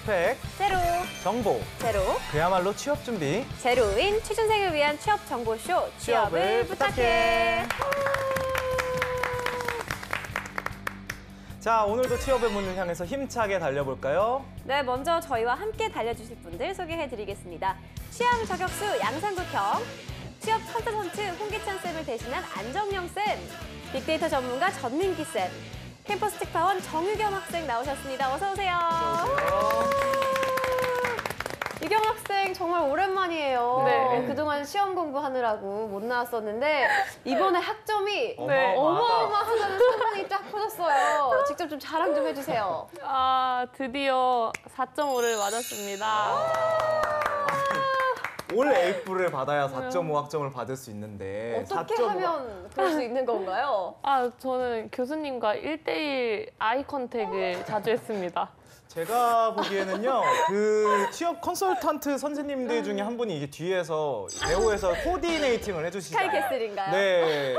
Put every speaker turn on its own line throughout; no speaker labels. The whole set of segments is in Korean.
스펙
제로,
정보
제로,
그야말로 취업 준비
제로인 취준생을 위한 취업 정보쇼 취업을 부탁해.
자, 오늘도 취업의 문을 향해서 힘차게 달려볼까요?
네, 먼저 저희와 함께 달려주실 분들 소개해드리겠습니다. 취업 저격수 양상국형, 취업 컨설턴트 홍기찬 쌤을 대신한 안정영 쌤, 빅데이터 전문가 전민기 쌤, 캠퍼스 특파원 정유겸 학생 나오셨습니다. 어서 오세요. 유겸 학생 정말 오랜만이에요.
네.
그동안 시험 공부하느라고 못 나왔었는데 이번에 학점이
네.
어마어마하다는 소문이 쫙 퍼졌어요. 직접 좀 자랑 좀 해주세요.
드디어 4.5를 맞았습니다.
올 A뿔을 받아야 4.5 학점을 받을 수 있는데
어떻게
4.5
하면 그럴 수 있는 건가요?
저는 교수님과 1대1 아이 컨택을 자주 했습니다.
제가 보기에는요, 그 취업 컨설턴트 선생님들 중에 한 분이 이게 뒤에서 배우에서 코디네이팅을 해주시지 않아요?
스카이캐슬인가요?
네,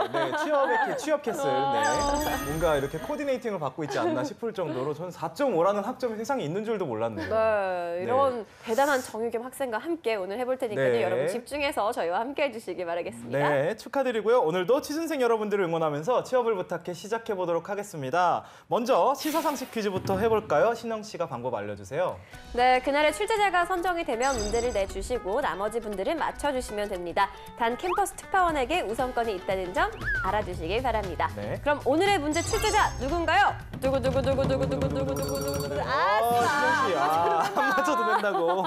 취업 캐슬. 네. 뭔가 이렇게 코디네이팅을 받고 있지 않나 싶을 정도로 저는 4.5라는 학점이 세상에 있는 줄도 몰랐네요.
네, 이런 대단한 정유겸 학생과 함께 오늘 해볼 테니까요.
네.
여러분 집중해서 저희와 함께 해주시기 바라겠습니다.
네, 축하드리고요. 오늘도 취준생 여러분들을 응원하면서 취업을 부탁해 시작해보도록 하겠습니다. 먼저 시사상식 퀴즈부터 해볼까요? 신영 씨가 방법 알려주세요.
네, 그날의 출제자가 선정이 되면 문제를 내주시고 나머지 분들은 맞춰주시면 됩니다. 단 캠퍼스 특파원에게 우선권이 있다는 점 알아두시길 바랍니다.
네.
그럼 오늘의 문제 출제자 누군가요? 두구두구두구두구두구두구두구두구.
신영 씨, 안 맞춰도 된다고.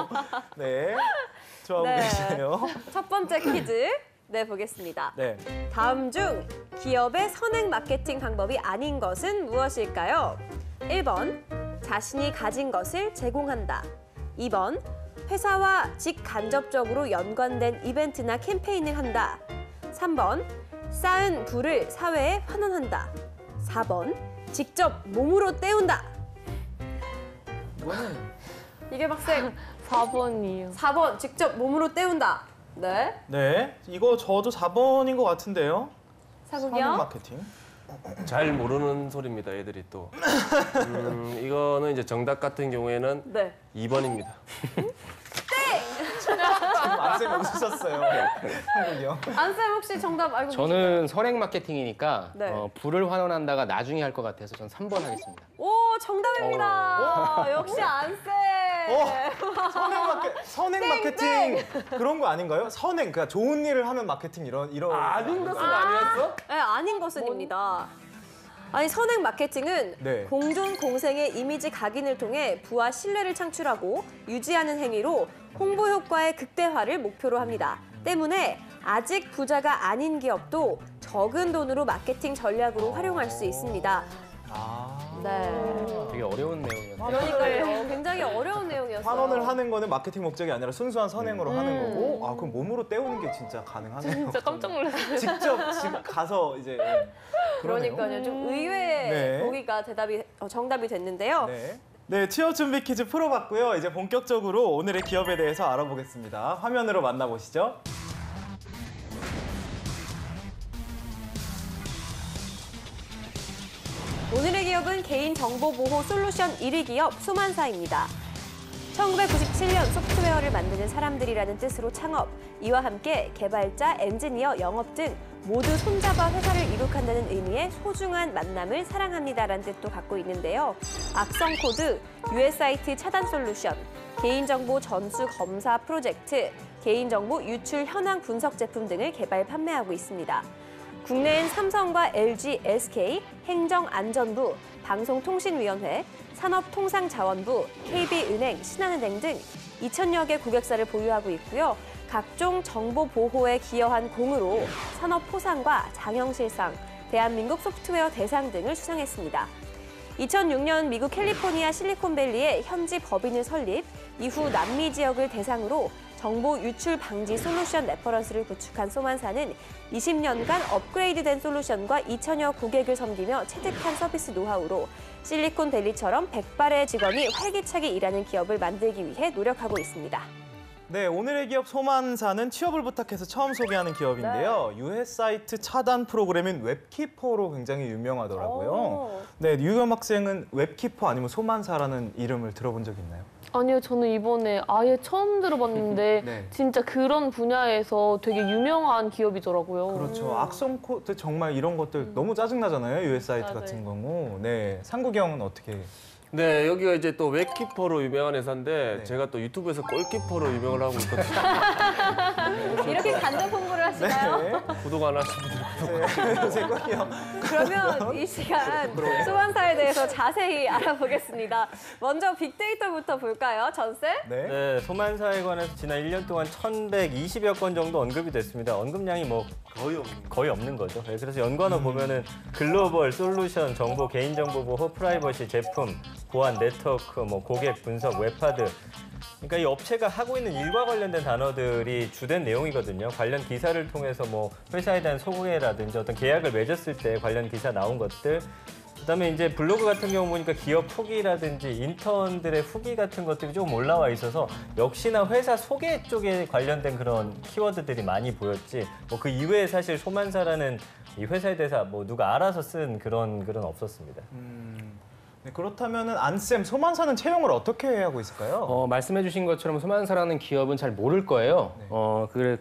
네, 좋아하고
네.
계시네요.
첫 번째 퀴즈 내보겠습니다.
네.
다음 중 기업의 선행 마케팅 방법이 아닌 것은 무엇일까요? 1번, 자신이 가진 것을 제공한다. 2번, 회사와 직간접적으로 연관된 이벤트나 캠페인을 한다. 3번, 쌓은 부를 사회에 환원한다. 4번, 직접 몸으로 때운다.
이거는
이게 학생
4번이요.
4번, 직접 몸으로 때운다. 네,
네, 이거 저도 4번인 것 같은데요. 선행
사국이요.
마케팅.
잘 모르는 소리입니다, 애들이 또. 이거는 이제 정답 같은 경우에는
네.
2번입니다.
지금 안쌤 웃으셨어요. 한국이요.
안쌤 혹시 정답 알고 계신가요?
저는 선행 마케팅이니까
네.
부를 환원한다가 나중에 할 것 같아서 전 3번 하겠습니다.
오, 정답입니다. 역시 안쌤.
선행 마케팅 그런 거 아닌가요? 선행, 그러니까 좋은 일을 하면 마케팅 이런.
아닌 것은 아니었어?
네, 아닌 것은입니다. 아니, 선행 마케팅은
네.
공존 공생의 이미지 각인을 통해 부와 신뢰를 창출하고 유지하는 행위로 홍보 효과의 극대화를 목표로 합니다. 때문에 아직 부자가 아닌 기업도 적은 돈으로 마케팅 전략으로 활용할 수 있습니다. 네.
되게 어려운 내용이었네요.
그러니까요. 굉장히 어려운 내용이었어요.
환원을 하는 거는 마케팅 목적이 아니라 순수한 선행으로 하는 거고, 그럼 몸으로 때우는 게 진짜 가능하네요.
진짜 깜짝 놀랐어요.
직접 가서 이제. 그러네요.
그러니까요. 좀 의외의
네.
보기가 정답이 됐는데요.
네. 네, 취업 준비 퀴즈 풀어봤고요. 이제 본격적으로 오늘의 기업에 대해서 알아보겠습니다. 화면으로 만나보시죠.
오늘의 기업은 개인정보보호 솔루션 1위 기업 소만사입니다. 1997년 소프트웨어를 만드는 사람들이라는 뜻으로 창업, 이와 함께 개발자, 엔지니어, 영업 등 모두 손잡아 회사를 이룩한다는 의미의 소중한 만남을 사랑합니다라는 뜻도 갖고 있는데요. 악성 코드, 유해 사이트 차단 솔루션, 개인정보 전수 검사 프로젝트, 개인정보 유출 현황 분석 제품 등을 개발 판매하고 있습니다. 국내엔 삼성과 LG, SK, 행정안전부, 방송통신위원회, 산업통상자원부, KB은행, 신한은행 등 2,000여 개 고객사를 보유하고 있고요. 각종 정보 보호에 기여한 공으로 산업포상과 장영실상, 대한민국 소프트웨어 대상 등을 수상했습니다. 2006년 미국 캘리포니아 실리콘밸리에 현지 법인을 설립, 이후 남미 지역을 대상으로 정보 유출 방지 솔루션 레퍼런스를 구축한 소만사는 20년간 업그레이드된 솔루션과 2,000여 고객을 섬기며 체득한 서비스 노하우로 실리콘밸리처럼 100발의 직원이 활기차게 일하는 기업을 만들기 위해 노력하고 있습니다.
네, 오늘의 기업 소만사는 취업을 부탁해서 처음 소개하는 기업인데요. 유해 사이트 차단 프로그램인 웹키퍼로 굉장히 유명하더라고요. 네, 유겸 학생은 웹키퍼 아니면 소만사라는 이름을 들어본 적 있나요?
아니요, 저는 이번에 아예 처음 들어봤는데
네.
진짜 그런 분야에서 되게 유명한 기업이더라고요.
그렇죠. 악성 코드 정말 이런 것들 너무 짜증나잖아요. US 사이트
맞아요.
같은 경우. 네. 상국이 형은 어떻게?
네, 여기가 이제 또 웹키퍼로 유명한 회사인데
네.
제가 또 유튜브에서 골키퍼로 유명을 하고 있거든요.
이렇게 간접 홍보를 하시나요?
네.
구독 안 하신 분들
네. 세국이 형.
그러면 이 시간 소환사에 대해서 자세히 알아보겠습니다. 먼저 빅데이터부터 볼까요, 전쌤?
네.
네, 소만사에 관해서 지난 1년 동안 1,120여 건 정도 언급이 됐습니다. 언급량이 뭐 거의 없는 거죠. 네, 그래서 연관어 보면은 글로벌, 솔루션, 정보, 개인정보 보호, 프라이버시, 제품, 보안, 네트워크, 뭐 고객 분석, 웹하드. 그러니까 이 업체가 하고 있는 일과 관련된 단어들이 주된 내용이거든요. 관련 기사를 통해서 뭐 회사에 대한 소개라든지 어떤 계약을 맺었을 때 관련 기사 나온 것들. 그다음에 이제 블로그 같은 경우 보니까 기업 후기라든지 인턴들의 후기 같은 것들이 조금 올라와 있어서 역시나 회사 소개 쪽에 관련된 그런 키워드들이 많이 보였지. 뭐 그 이외에 사실 소만사라는 이 회사에 대해서 뭐 누가 알아서 쓴 그런 글은 없었습니다.
네, 그렇다면은 안쌤 소만사는 채용을 어떻게 하고 있을까요?
말씀해주신 것처럼 소만사라는 기업은 잘 모를 거예요.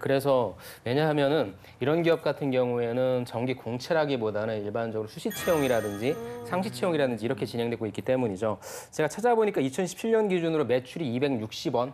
그래서 왜냐하면은 이런 기업 같은 경우에는 정기 공채라기보다는 일반적으로 수시 채용이라든지 상시 채용이라든지 이렇게 진행되고 있기 때문이죠. 제가 찾아보니까 2017년 기준으로 매출이 260억 원.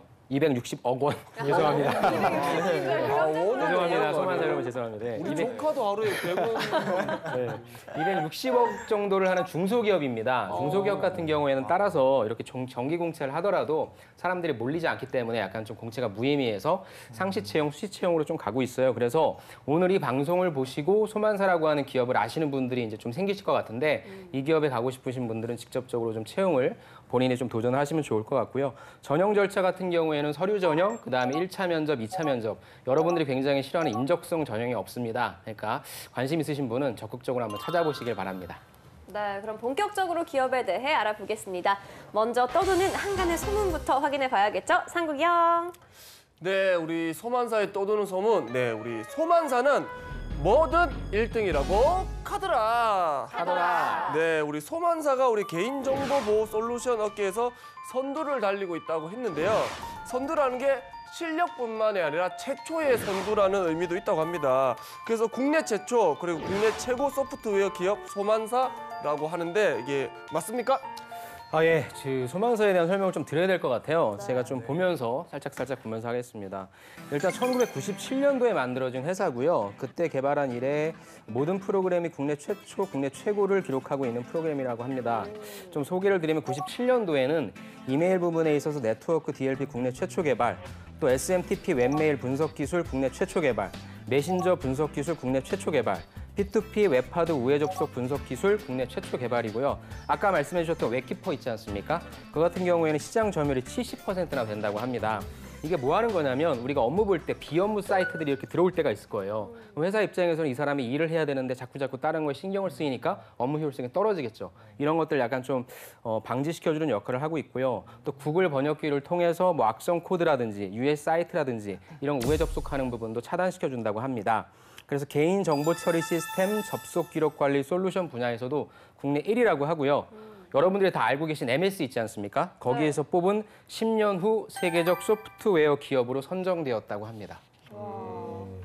죄송합니다. 죄송합니다. 소만사 여러분 죄송합니다. 네.
우리 조카도 하루에 100원.
네. 260억 정도를 하는 중소기업입니다. 중소기업 같은 경우에는 따라서 이렇게 정기 공채를 하더라도 사람들이 몰리지 않기 때문에 약간 좀 공채가 무의미해서 상시 채용, 수시 채용으로 좀 가고 있어요. 그래서 오늘 이 방송을 보시고 소만사라고 하는 기업을 아시는 분들이 이제 좀 생기실 것 같은데 이 기업에 가고 싶으신 분들은 직접적으로 좀 채용을 본인이 좀 도전을 하시면 좋을 것 같고요. 전형 절차 같은 경우에는 서류 전형, 그다음에 1차 면접, 2차 면접. 여러분들이 굉장히 싫어하는 인적성 전형이 없습니다. 그러니까 관심 있으신 분은 적극적으로 한번 찾아보시길 바랍니다.
네, 그럼 본격적으로 기업에 대해 알아보겠습니다. 먼저 떠도는 한간의 소문부터 확인해 봐야겠죠? 상국이 형.
네, 우리 소만사에 떠도는 소문. 네, 우리 소만사는 뭐든 1등이라고 하더라. 네, 우리 소만사가 우리 개인정보보호 솔루션 업계에서 선두를 달리고 있다고 했는데요. 선두라는 게 실력뿐만이 아니라 최초의 선두라는 의미도 있다고 합니다. 그래서 국내 최초 그리고 국내 최고 소프트웨어 기업 소만사라고 하는데 이게 맞습니까?
예. 그 소만사에 대한 설명을 좀 드려야 될 것 같아요. 제가 좀 보면서 살짝 보면서 하겠습니다. 일단 1997년도에 만들어진 회사고요. 그때 개발한 이래 모든 프로그램이 국내 최초, 국내 최고를 기록하고 있는 프로그램이라고 합니다. 좀 소개를 드리면 97년도에는 이메일 부분에 있어서 네트워크 DLP 국내 최초 개발, 또 SMTP 웹메일 분석 기술 국내 최초 개발, 메신저 분석 기술 국내 최초 개발, P2P 웹하드 우회 접속 분석 기술 국내 최초 개발이고요. 아까 말씀해 주셨던 웹키퍼 있지 않습니까? 그 같은 경우에는 시장 점유율이 70%나 된다고 합니다. 이게 뭐 하는 거냐면 우리가 업무 볼 때 비업무 사이트들이 이렇게 들어올 때가 있을 거예요. 그럼 회사 입장에서는 이 사람이 일을 해야 되는데 자꾸 다른 거에 신경을 쓰이니까 업무 효율성이 떨어지겠죠. 이런 것들 약간 좀 방지시켜주는 역할을 하고 있고요. 또 구글 번역기를 통해서 뭐 악성 코드라든지 US 사이트라든지 이런 우회 접속하는 부분도 차단시켜준다고 합니다. 그래서 개인 정보 처리 시스템 접속 기록 관리 솔루션 분야에서도 국내 1위라고 하고요. 여러분들이 다 알고 계신 MS 있지 않습니까? 거기에서 뽑은 10년 후 세계적 소프트웨어 기업으로 선정되었다고 합니다.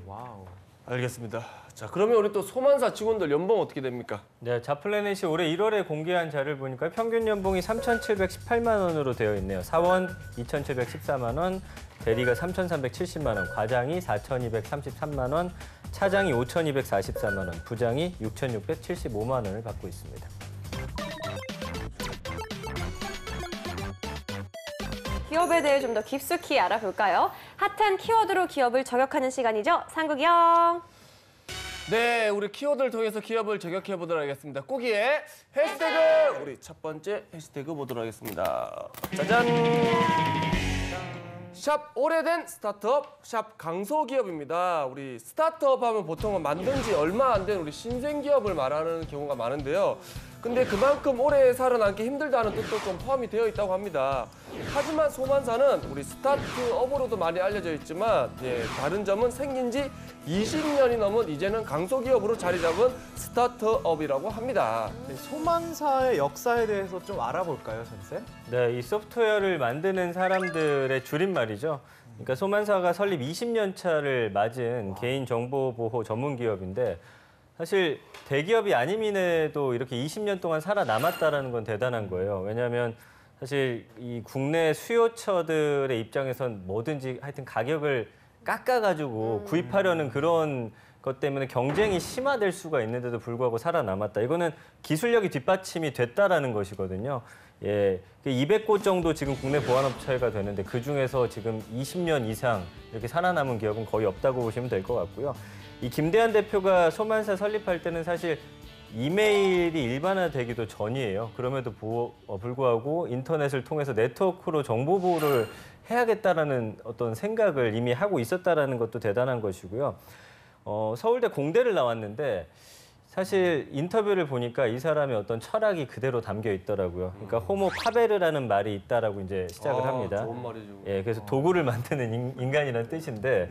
와우.
알겠습니다. 자, 그러면 우리 또 소만사 직원들 연봉 어떻게 됩니까?
네, 자플래닛이 올해 1월에 공개한 자료를 보니까 평균 연봉이 3,718만 원으로 되어 있네요. 사원 2,714만 원, 대리가 3,370만 원, 과장이 4,233만 원, 차장이 5,244만 원, 부장이 6,675만 원을 받고 있습니다.
기업에 대해 좀 더 깊숙이 알아볼까요? 핫한 키워드로 기업을 저격하는 시간이죠. 상국이 형.
네, 우리 키워드를 통해서 기업을 저격해 보도록 하겠습니다. 꾸기의 해시태그! 우리 첫 번째 해시태그 보도록 하겠습니다. 짜잔! 샵 오래된 스타트업, 샵 강소기업입니다. 우리 스타트업 하면 보통은 만든 지 얼마 안 된 우리 신생기업을 말하는 경우가 많은데요. 근데 그만큼 오래 살아남기 힘들다는 뜻도 좀 포함이 되어 있다고 합니다. 하지만 소만사는 우리 스타트업으로도 많이 알려져 있지만 다른 점은 생긴 지 20년이 넘은 이제는 강소기업으로 자리 잡은 스타트업이라고 합니다.
네, 소만사의 역사에 대해서 좀 알아볼까요, 선생?
네, 이 소프트웨어를 만드는 사람들의 줄임말이죠. 그러니까 소만사가 설립 20년 차를 맞은 개인정보보호 전문 기업인데 사실 대기업이 아님인에도 이렇게 20년 동안 살아남았다는 건 대단한 거예요. 왜냐하면 사실 이 국내 수요처들의 입장에선 뭐든지 하여튼 가격을 깎아가지고 구입하려는 그런 것 때문에 경쟁이 심화될 수가 있는데도 불구하고 살아남았다. 이거는 기술력이 뒷받침이 됐다라는 것이거든요. 예, 200곳 정도 지금 국내 보안업체가 되는데 그중에서 지금 20년 이상 이렇게 살아남은 기업은 거의 없다고 보시면 될 것 같고요. 이 김대한 대표가 소만사 설립할 때는 사실 이메일이 일반화되기도 전이에요. 그럼에도 불구하고 인터넷을 통해서 네트워크로 정보 보호를 해야겠다라는 어떤 생각을 이미 하고 있었다라는 것도 대단한 것이고요. 서울대 공대를 나왔는데 사실 인터뷰를 보니까 이 사람의 어떤 철학이 그대로 담겨 있더라고요. 그러니까 호모 파베르라는 말이 있다라고 이제 시작을 합니다.
좋은 말이죠.
예, 그래서 도구를 만드는 인간이라는 뜻인데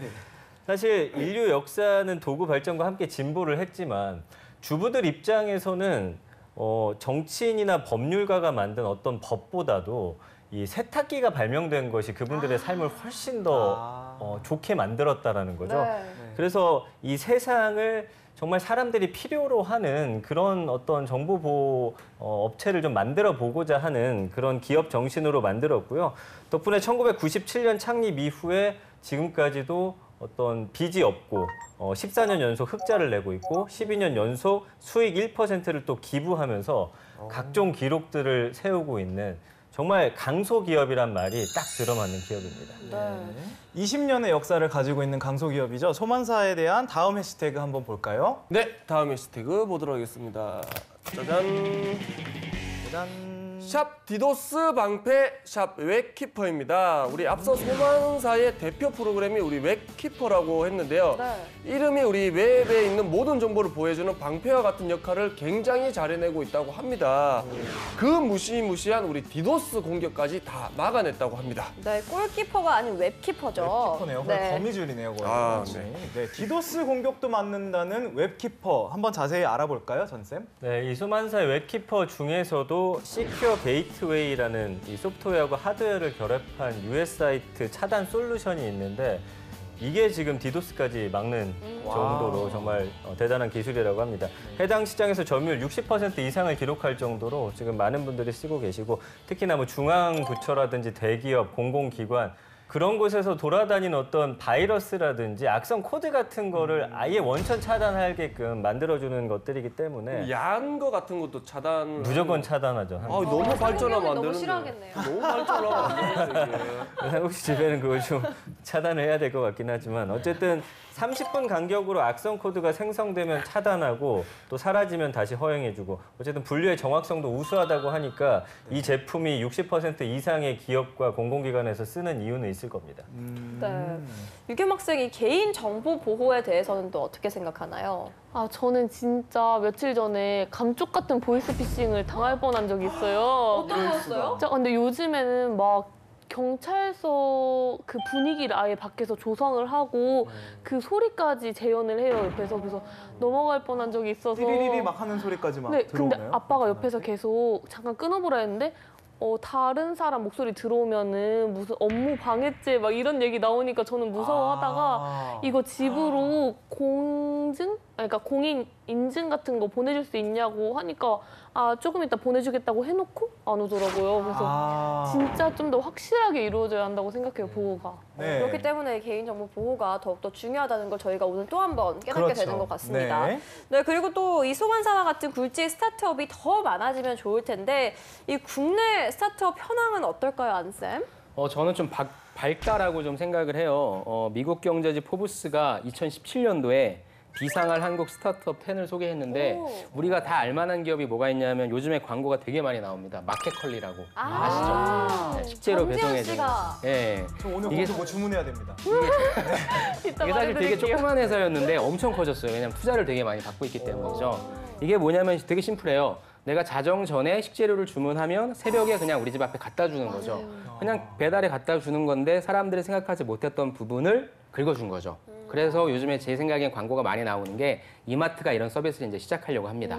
사실 인류 역사는 도구 발전과 함께 진보를 했지만 주부들 입장에서는 정치인이나 법률가가 만든 어떤 법보다도 이 세탁기가 발명된 것이 그분들의 삶을 훨씬 더 좋게 만들었다라는 거죠.
네.
그래서 이 세상을 정말 사람들이 필요로 하는 그런 어떤 정보보호 업체를 좀 만들어 보고자 하는 그런 기업 정신으로 만들었고요. 덕분에 1997년 창립 이후에 지금까지도 어떤 빚이 없고 14년 연속 흑자를 내고 있고 12년 연속 수익 1%를 또 기부하면서 각종 기록들을 세우고 있는 정말 강소기업이란 말이 딱 들어맞는 기업입니다.
네.
20년의 역사를 가지고 있는 강소기업이죠. 소만사에 대한 다음 해시태그 한번 볼까요?
네, 다음 해시태그 보도록 하겠습니다. 짜잔.
짜잔.
샵 디도스 방패 샵 웹키퍼입니다. 우리 앞서 소만사의 대표 프로그램이 우리 웹키퍼라고 했는데요.
네.
이름이 우리 웹에 있는 모든 정보를 보호해주는 방패와 같은 역할을 굉장히 잘 해내고 있다고 합니다. 그 무시무시한 우리 디도스 공격까지 다 막아냈다고 합니다.
네, 골키퍼가 아닌 웹키퍼죠.
웹키퍼네요. 거의 거미줄이네요. 거의.
아,
네, 디도스 공격도 막는다는 웹키퍼 한번 자세히 알아볼까요, 전쌤?
네, 이 소만사의 웹키퍼 중에서도 시큐어 게이트웨이라는 이 소프트웨어하고 하드웨어를 결합한 US 사이트 차단 솔루션이 있는데 이게 지금 디도스까지 막는 정도로 정말 대단한 기술이라고 합니다. 해당 시장에서 점유율 60% 이상을 기록할 정도로 지금 많은 분들이 쓰고 계시고 특히나 뭐 중앙부처라든지 대기업, 공공기관 그런 곳에서 돌아다니는 어떤 바이러스라든지 악성 코드 같은 거를 아예 원천 차단하게끔 만들어주는 것들이기 때문에
야한 거 같은 것도 차단.
무조건 차단하죠.
너무 발전하면 안
너무
되는데.
싫어하겠네요.
너무 발전하면 안 되는데 이게.
한국 씨 집에는 그걸 좀 차단을 해야 될 것 같긴 하지만 어쨌든 30분 간격으로 악성 코드가 생성되면 차단하고 또 사라지면 다시 허용해주고 어쨌든 분류의 정확성도 우수하다고 하니까 이 제품이 60% 이상의 기업과 공공기관에서 쓰는 이유는 있을 겁니다.
네. 유겸 학생이 개인 정보 보호에 대해서는 또 어떻게 생각하나요?
아, 저는 진짜 며칠 전에 감쪽 같은 보이스피싱을 당할 뻔한 적이 있어요.
어떤 거였어요?
진짜 근데 요즘에는 막 경찰서 그 분위기를 아예 밖에서 조성을 하고 그 소리까지 재현을 해요, 옆에서. 그래서 넘어갈 뻔한 적이 있어서.
띠리리리 막 하는 소리까지 막
네,
들어오나요?
근데 아빠가 옆에서 계속 잠깐 끊어보라 했는데 다른 사람 목소리 들어오면은 무슨 업무 방해죄 막 이런 얘기 나오니까 저는 무서워하다가 이거 집으로 공증? 그러니까 공인 인증 같은 거 보내줄 수 있냐고 하니까 조금 이따 보내주겠다고 해놓고 안 오더라고요. 그래서 진짜 좀 더 확실하게 이루어져야 한다고 생각해요, 보호가.
네.
그렇기 때문에 개인정보 보호가 더욱더 중요하다는 걸 저희가 오늘 또 한 번 깨닫게
그렇죠.
되는 것 같습니다.
네.
네, 그리고 또 이 소만사와 같은 굴지의 스타트업이 더 많아지면 좋을 텐데 이 국내 스타트업 현황은 어떨까요, 안쌤?
저는 좀 밝다라고 좀 생각을 해요. 미국 경제지 포브스가 2017년도에 비상할 한국 스타트업 10을 소개했는데
오.
우리가 다 알만한 기업이 뭐가 있냐면 요즘에 광고가 되게 많이 나옵니다. 마켓컬리라고 아시죠? 네, 식재료
정지현
배송해주는.
씨가.
예.
저 오늘
이게
거기서 뭐 주문해야 됩니다.
이따
이게 사실 되게
말해드릴게요.
조그만 회사였는데 엄청 커졌어요. 왜냐면 투자를 되게 많이 받고 있기 때문이죠. 이게 뭐냐면 되게 심플해요. 내가 자정 전에 식재료를 주문하면 새벽에 그냥 우리 집 앞에 갖다 주는 거죠. 그냥 배달에 갖다 주는 건데 사람들이 생각하지 못했던 부분을 긁어준 거죠. 그래서 요즘에 제 생각엔 광고가 많이 나오는 게 이마트가 이런 서비스를 이제 시작하려고 합니다.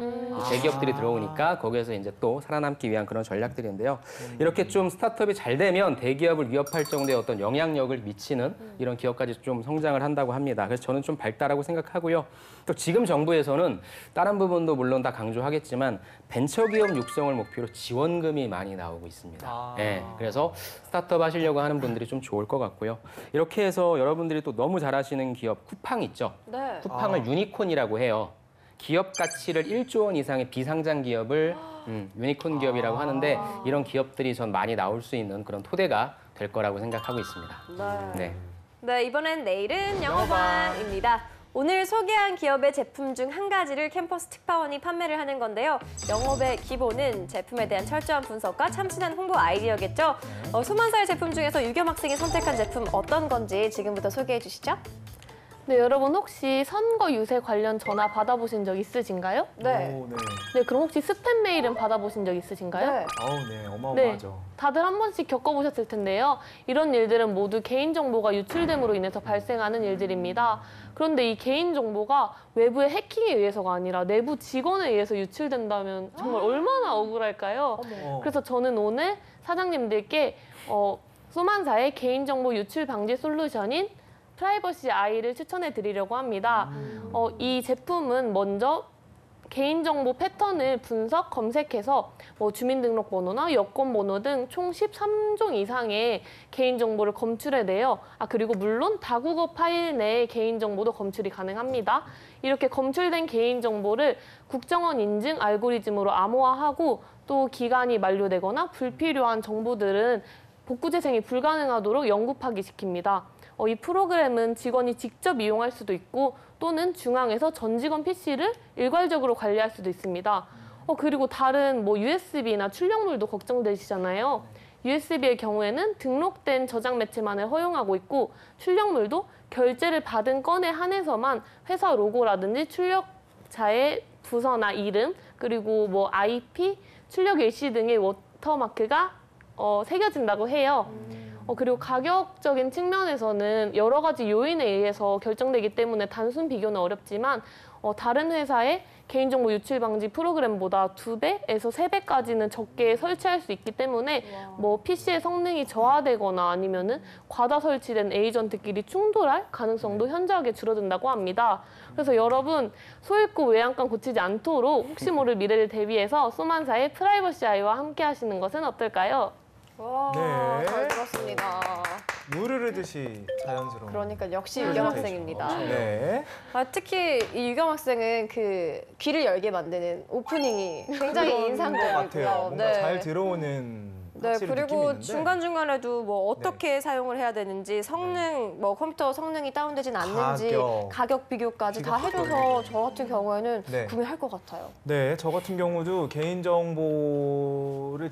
대기업들이 들어오니까 거기에서 이제 또 살아남기 위한 그런 전략들인데요. 이렇게 좀 스타트업이 잘 되면 대기업을 위협할 정도의 어떤 영향력을 미치는 이런 기업까지 좀 성장을 한다고 합니다. 그래서 저는 좀 밝다라고 생각하고요. 또 지금 정부에서는 다른 부분도 물론 다 강조하겠지만 벤처기업 육성을 목표로 지원금이 많이 나오고 있습니다. 네, 그래서 스타트업 하시려고 하는 분들이 좀 좋을 것 같고요. 이렇게 해서 여러분들이 또 너무 잘 아시는 기업 쿠팡 있죠?
네.
쿠팡을 유니콘이라고 해요. 기업 가치를 1조 원 이상의 비상장 기업을 유니콘 기업이라고 하는데 이런 기업들이 전 많이 나올 수 있는 그런 토대가 될 거라고 생각하고 있습니다.
네.
네.
네, 이번엔 내일은 영어방입니다. 오늘 소개한 기업의 제품 중 한 가지를 캠퍼스 특파원이 판매를 하는 건데요. 영업의 기본은 제품에 대한 철저한 분석과 참신한 홍보 아이디어겠죠. 소만사의 제품 중에서 유겸 학생이 선택한 제품 어떤 건지 지금부터 소개해 주시죠.
네, 여러분 혹시 선거 유세 관련 전화 받아보신 적 있으신가요?
네.
오, 네.
네, 그럼 혹시 스팸 메일은 받아보신 적 있으신가요?
네.
아우, 네. 어마어마하죠.
다들 한 번씩 겪어보셨을 텐데요. 이런 일들은 모두 개인정보가 유출됨으로 인해서 발생하는 일들입니다. 그런데 이 개인정보가 외부의 해킹에 의해서가 아니라 내부 직원에 의해서 유출된다면 정말 얼마나 억울할까요? 그래서 저는 오늘 사장님들께 소만사의 개인정보 유출 방지 솔루션인 프라이버시 아이를 추천해 드리려고 합니다. 이 제품은 먼저 개인정보 패턴을 분석, 검색해서 주민등록번호나 여권번호 등 총 13종 이상의 개인정보를 검출해내요. 그리고 물론 다국어 파일 내의 개인정보도 검출이 가능합니다. 이렇게 검출된 개인정보를 국정원 인증 알고리즘으로 암호화하고 또 기간이 만료되거나 불필요한 정보들은 복구 재생이 불가능하도록 영구파기 시킵니다. 이 프로그램은 직원이 직접 이용할 수도 있고 또는 중앙에서 전 직원 PC를 일괄적으로 관리할 수도 있습니다. 그리고 다른 USB나 출력물도 걱정되시잖아요. USB의 경우에는 등록된 저장 매체만을 허용하고 있고 출력물도 결제를 받은 건에 한해서만 회사 로고라든지 출력자의 부서나 이름 그리고 IP, 출력 일시 등의 워터마크가 새겨진다고 해요. 그리고 가격적인 측면에서는 여러 가지 요인에 의해서 결정되기 때문에 단순 비교는 어렵지만 다른 회사의 개인정보 유출 방지 프로그램보다 2배에서 3배까지는 적게 설치할 수 있기 때문에 PC의 성능이 저하되거나 아니면은 과다 설치된 에이전트끼리 충돌할 가능성도 현저하게 줄어든다고 합니다. 그래서 여러분 소잃고 외양간 고치지 않도록 혹시 모를 미래를 대비해서 소만사의 프라이버시 아이와 함께 하시는 것은 어떨까요?
와,
네.
잘 들었습니다.
물을 흐르듯이 자연스러운.
그러니까 역시 유겸 학생입니다.
네.
특히 이 유겸 학생은 그 귀를 열게 만드는 오프닝이 굉장히
그런 것
인상적이고요.
같아요. 뭔가
네.
잘 들어오는
네,
확실히 느낌이
그리고
있는데.
중간중간에도 어떻게 사용을 해야 되는지 성능, 컴퓨터 성능이 다운되진 않는지 가격 비교까지 다 해줘서 저 같은 경우에는
네.
구매할 것 같아요.
네, 저 같은 경우도 개인정보를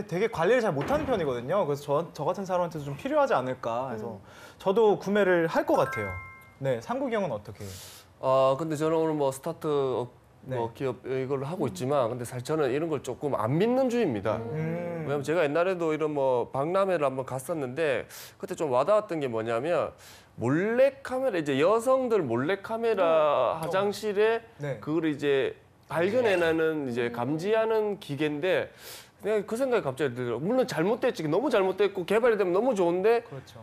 되게 관리를 잘 못하는 편이거든요. 그래서 저 같은 사람한테도 좀 필요하지 않을까 해서 저도 구매를 할 것 같아요. 네, 상국이 형은 어떻게 해요?
근데 저는 오늘 스타트업 기업 이걸 하고 있지만 근데 사실 저는 이런 걸 조금 안 믿는 주의입니다. 왜냐면 제가 옛날에도 이런 박람회를 한번 갔었는데 그때 좀 와닿았던 게 뭐냐면 몰래카메라 이제 여성들 몰래카메라 화장실에 그걸 이제 발견해내는 이제 감지하는 기계인데 내가 그 생각이 갑자기 들더라고요. 물론 잘못됐지. 너무 잘못됐고 개발이 되면 너무 좋은데
그렇죠.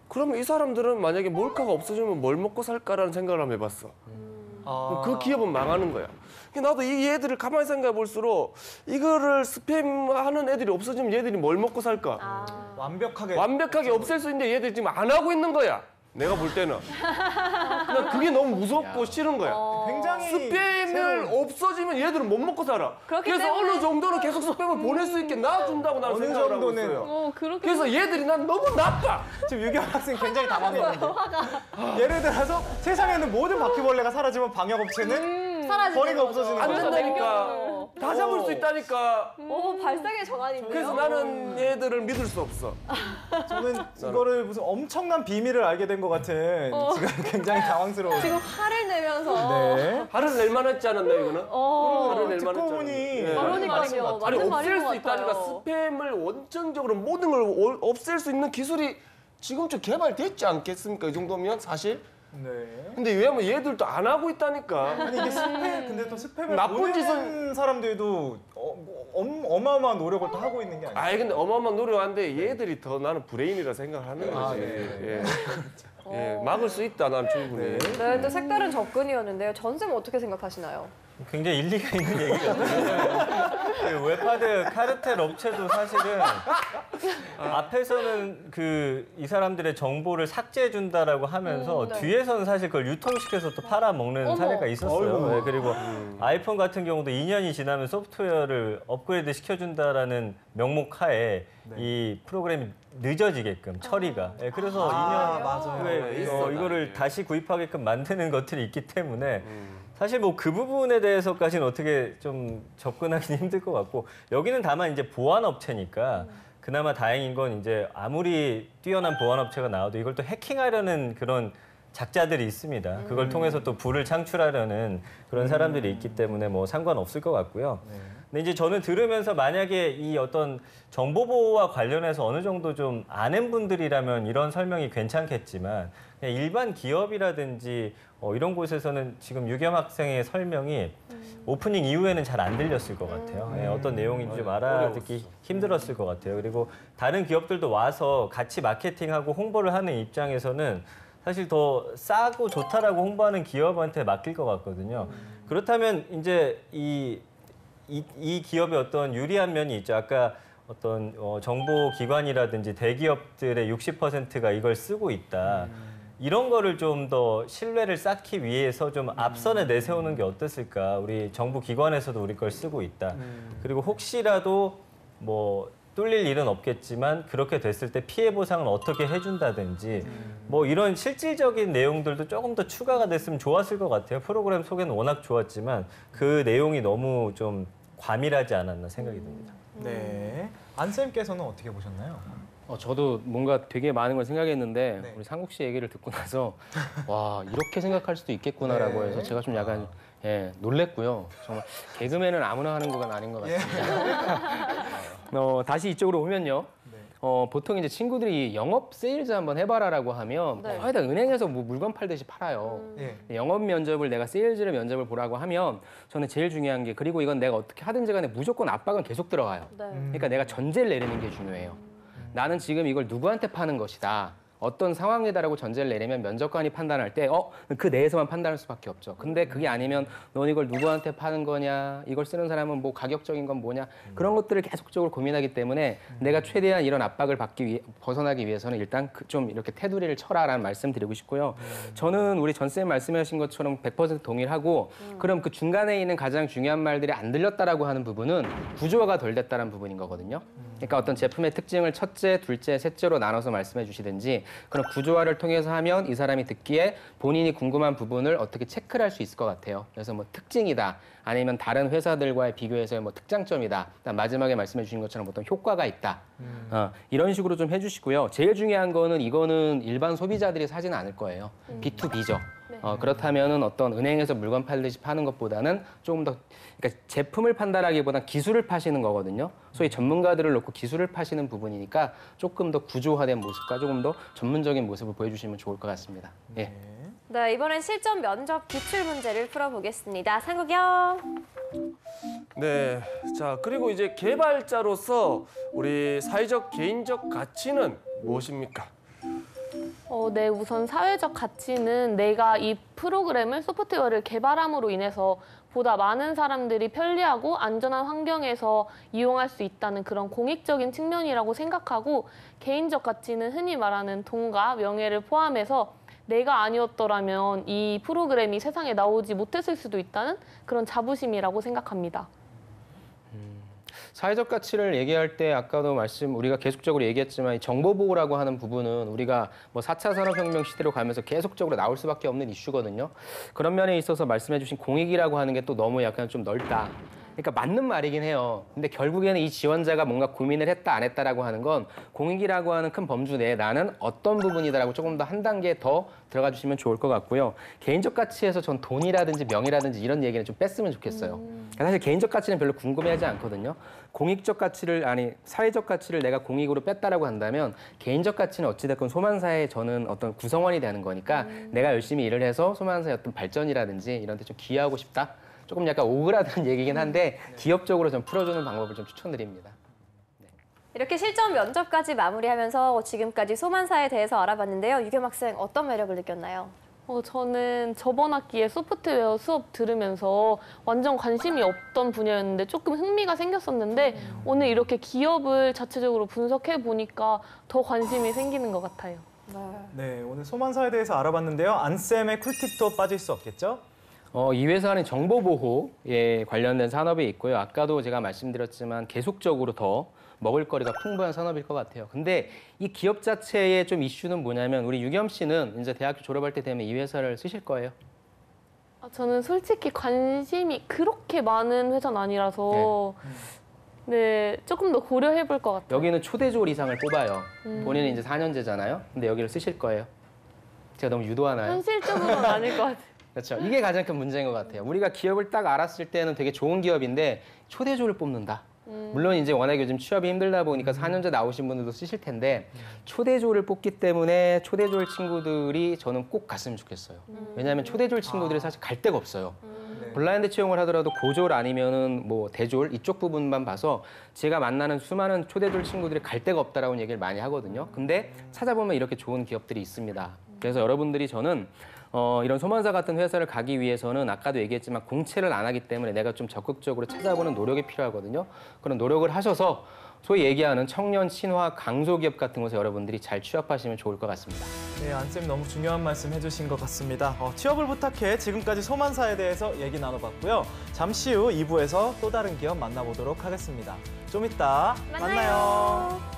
그러면 이 사람들은 만약에 몰카가 없어지면 뭘 먹고 살까라는 생각을 한번 해봤어. 그 기업은 망하는 거야. 나도 이 애들을 가만히 생각해 볼수록 이거를 스팸하는 애들이 없어지면 얘들이 뭘 먹고 살까? 완벽하게 없앨 수 있는데 얘들이 지금 안 하고 있는 거야. 내가 볼 때는. 그냥 그게 너무 무섭고 싫은 거야.
굉장히
스팸을 없어지면 얘들은 못 먹고 살아. 그래서
때문에...
어느 정도는 계속 스팸을 보낼 수 있게 놔준다고 나는 생각을 하고 있어요. 그래서 얘들이 난 너무 나빠.
지금 유겸 학생 굉장히 당황했는데. 예를 들어서 세상에는 모든 바퀴벌레가 사라지면 방역업체는
사라지는
거리가
거죠.
없어지는
안
거죠.
된다니까. 다 잡을 수 있다니까.
발상의 전환인데요.
그래서 나는 얘들을 믿을 수 없어.
저는 이거를 무슨 엄청난 비밀을 알게 된 것 같은 지금 굉장히 당황스러워요.
지금 화를 내면서.
네.
화를 낼 만하지 않았나 이거는? 화를 낼
듣고
만하지
보니
않았나?
그러니까요.
아니
맞는 말인
없앨
것
수 있다니까.
같아요.
스팸을 원천적으로 모든 걸 없앨 수 있는 기술이 지금쯤 개발됐지 않겠습니까? 이 정도면 사실.
네.
근데 왜냐면 얘들도 안 하고 있다니까.
아니 이게 스팸 근데 또 스팸을
나쁜
보내는
짓은-
사람들도 어마어마한 노력을 또 하고 있는 게 아니에요.
아니 근데 어마어마한 노력하는데 얘들이 더 나는 브레인이라 생각하는 거지.
네.
예, 막을 수 있다 난 충분히.
네, 또 색다른 접근이었는데요. 전쌤 어떻게 생각하시나요?
굉장히 일리가 있는 얘기 같아요. 그 웹하드 카르텔 업체도 사실은 앞에서는 이 사람들의 정보를 삭제해 준다라고 하면서
네.
뒤에서는 사실 그걸 유통시켜서 또 팔아먹는
어머.
사례가 있었어요.
어이구.
네, 그리고 아이폰 같은 경우도 2년이 지나면 소프트웨어를 업그레이드 시켜준다라는 명목 하에 이 프로그램이 늦어지게끔 처리가. 네, 그래서 2년
맞아요.
후에
있어,
이거를
나중에.
다시 구입하게끔 만드는 것들이 있기 때문에 사실 뭐 그 부분에 대해서까지는 어떻게 좀 접근하기는 힘들 것 같고 여기는 다만 이제 보안 업체니까 그나마 다행인 건 이제 아무리 뛰어난 보안 업체가 나와도 이걸 또 해킹하려는 그런 작자들이 있습니다. 그걸 통해서 또 불을 창출하려는 그런 사람들이 있기 때문에 뭐 상관없을 것 같고요. 근데 이제 저는 들으면서 만약에 이 어떤 정보 보호와 관련해서 어느 정도 좀 아는 분들이라면 이런 설명이 괜찮겠지만 그냥 일반 기업이라든지 이런 곳에서는 지금 유겸 학생의 설명이 오프닝 이후에는 잘 안 들렸을 것 같아요. 예, 어떤 내용인지 좀 알아듣기 힘들었을 것 같아요. 그리고 다른 기업들도 와서 같이 마케팅하고 홍보를 하는 입장에서는 사실 더 싸고 좋다라고 홍보하는 기업한테 맡길 것 같거든요. 그렇다면 이제 이 기업의 어떤 유리한 면이 있죠. 아까 어떤 정보기관이라든지 대기업들의 60%가 이걸 쓰고 있다. 이런 거를 좀 더 신뢰를 쌓기 위해서 좀 앞선에 내세우는 게 어땠을까. 우리 정부기관에서도 우리 걸 쓰고 있다. 그리고 혹시라도 뭐 뚫릴 일은 없겠지만 그렇게 됐을 때 피해 보상은 어떻게 해준다든지 뭐 이런 실질적인 내용들도 조금 더 추가가 됐으면 좋았을 것 같아요. 프로그램 소개는 워낙 좋았지만 그 내용이 너무 좀 과밀하지 않았나 생각이 듭니다.
네. 안쌤께서는 어떻게 보셨나요?
저도 뭔가 되게 많은 걸 생각했는데
네.
우리 상국 씨 얘기를 듣고 나서 와 이렇게 생각할 수도 있겠구나라고
네.
해서 제가 좀 약간 놀랬고요. 정말 개그맨은 아무나 하는 건 아닌 것 같습니다. 다시 이쪽으로 오면요. 보통 이제 친구들이 영업 세일즈 한번 해봐라라고 하면
네.
거의 다 은행에서 뭐 물건 팔듯이 팔아요.
예.
영업 면접을 내가 세일즈를 면접을 보라고 하면 저는 제일 중요한 게 그리고 이건 내가 어떻게 하든지 간에 무조건 압박은 계속 들어가요.
네.
그러니까 내가 전제를 내리는 게 중요해요. 나는 지금 이걸 누구한테 파는 것이다. 어떤 상황이다라고 전제를 내리면 면접관이 판단할 때 그 내에서만 판단할 수밖에 없죠. 근데 그게 아니면 넌 이걸 누구한테 파는 거냐, 이걸 쓰는 사람은 뭐 가격적인 건 뭐냐 그런 것들을 계속적으로 고민하기 때문에 내가 최대한 이런 압박을 벗어나기 위해서는 일단 좀 이렇게 테두리를 쳐라라는 말씀 드리고 싶고요. 저는 우리 전 쌤 말씀하신 것처럼 100% 동일하고 그럼 그 중간에 있는 가장 중요한 말들이 안 들렸다라고 하는 부분은 구조화가 덜 됐다는 부분인 거거든요. 그러니까 어떤 제품의 특징을 첫째, 둘째, 셋째로 나눠서 말씀해 주시든지 그런 구조화를 통해서 하면 이 사람이 듣기에 본인이 궁금한 부분을 어떻게 체크를 할 수 있을 것 같아요. 그래서 뭐 특징이다, 아니면 다른 회사들과의 비교해서 뭐 특장점이다, 마지막에 말씀해 주신 것처럼 어떤 효과가 있다. 이런 식으로 좀 해주시고요. 제일 중요한 거는 이거는 일반 소비자들이 사지는 않을 거예요. B2B죠. 그렇다면은 어떤 은행에서 물건 팔듯이 파는 것보다는 조금 더 그러니까 제품을 판다라기보다는 기술을 파시는 거거든요. 소위 전문가들을 놓고 기술을 파시는 부분이니까 조금 더 구조화된 모습과 조금 더 전문적인 모습을 보여주시면 좋을 것 같습니다. 예.
네, 이번엔 실전 면접 기출 문제를 풀어보겠습니다. 상국영.
네. 자, 그리고 이제 개발자로서 우리 사회적 개인적 가치는 무엇입니까?
네, 우선 사회적 가치는 내가 이 프로그램을 소프트웨어를 개발함으로 인해서 보다 많은 사람들이 편리하고 안전한 환경에서 이용할 수 있다는 그런 공익적인 측면이라고 생각하고 개인적 가치는 흔히 말하는 돈과 명예를 포함해서 내가 아니었더라면 이 프로그램이 세상에 나오지 못했을 수도 있다는 그런 자부심이라고 생각합니다.
사회적 가치를 얘기할 때 아까도 우리가 계속적으로 얘기했지만 이 정보 보호라고 하는 부분은 우리가 뭐 4차 산업혁명 시대로 가면서 계속적으로 나올 수밖에 없는 이슈거든요. 그런 면에 있어서 말씀해 주신 공익이라고 하는 게 또 너무 약간 좀 넓다. 그러니까 맞는 말이긴 해요. 근데 결국에는 이 지원자가 뭔가 고민을 했다 안 했다라고 하는 건 공익이라고 하는 큰 범주 내에 나는 어떤 부분이다라고 조금 더 한 단계 더 들어가 주시면 좋을 것 같고요. 개인적 가치에서 전 돈이라든지 명이라든지 이런 얘기는 좀 뺐으면 좋겠어요. 사실 개인적 가치는 별로 궁금해하지 않거든요. 공익적 가치를 사회적 가치를 내가 공익으로 뺐다라고 한다면 개인적 가치는 어찌됐건 소만사의 저는 어떤 구성원이 되는 거니까 내가 열심히 일을 해서 소만사의 어떤 발전이라든지 이런 데 좀 기여하고 싶다. 조금 약간 오그라드는 얘기긴 한데 기업적으로 좀 풀어주는 방법을 좀 추천드립니다.
이렇게 실전 면접까지 마무리하면서 지금까지 소만사에 대해서 알아봤는데요. 유겸 학생 어떤 매력을 느꼈나요?
저는 저번 학기에 소프트웨어 수업 들으면서 완전 관심이 없던 분야였는데 조금 흥미가 생겼었는데 오늘 이렇게 기업을 자체적으로 분석해 보니까 더 관심이 생기는 것 같아요.
네, 오늘 소만사에 대해서 알아봤는데요. 안쌤의 꿀팁도 빠질 수 없겠죠?
이 회사는 정보보호에 관련된 산업이 있고요. 아까도 제가 말씀드렸지만 계속적으로 더 먹을거리가 풍부한 산업일 것 같아요. 근데 이 기업 자체의 좀 이슈는 뭐냐면 우리 유겸 씨는 이제 대학교 졸업할 때 되면 이 회사를 쓰실 거예요.
저는 솔직히 관심이 그렇게 많은 회사는 아니라서 네, 조금 더 고려해 볼 것 같아요.
여기는 초대졸 이상을 뽑아요. 본인은 이제 4년제잖아요. 근데 여기를 쓰실 거예요. 제가 너무 유도하나요?
현실적으로는 아닐 것 같아요.
그렇죠. 이게 가장 큰 문제인 것 같아요. 우리가 기업을 딱 알았을 때는 되게 좋은 기업인데 초대졸을 뽑는다. 물론 이제 워낙 요즘 취업이 힘들다 보니까 4년제 나오신 분들도 쓰실 텐데 초대졸을 뽑기 때문에 초대졸 친구들이 저는 꼭 갔으면 좋겠어요. 왜냐하면 초대졸 친구들이 사실 갈 데가 없어요. 블라인드 채용을 하더라도 고졸 아니면은 뭐 대졸 이쪽 부분만 봐서 제가 만나는 수많은 초대졸 친구들이 갈 데가 없다라고 얘기를 많이 하거든요. 근데 찾아보면 이렇게 좋은 기업들이 있습니다. 그래서 여러분들이 저는 이런 소만사 같은 회사를 가기 위해서는 아까도 얘기했지만 공채를 안 하기 때문에 내가 좀 적극적으로 찾아보는 노력이 필요하거든요. 그런 노력을 하셔서 소위 얘기하는 청년 친화 강소기업 같은 곳에 여러분들이 잘 취업하시면 좋을 것 같습니다.
네, 안쌤 너무 중요한 말씀 해주신 것 같습니다. 취업을 부탁해 지금까지 소만사에 대해서 얘기 나눠봤고요. 잠시 후 2부에서 또 다른 기업 만나보도록 하겠습니다. 좀 이따 만나요.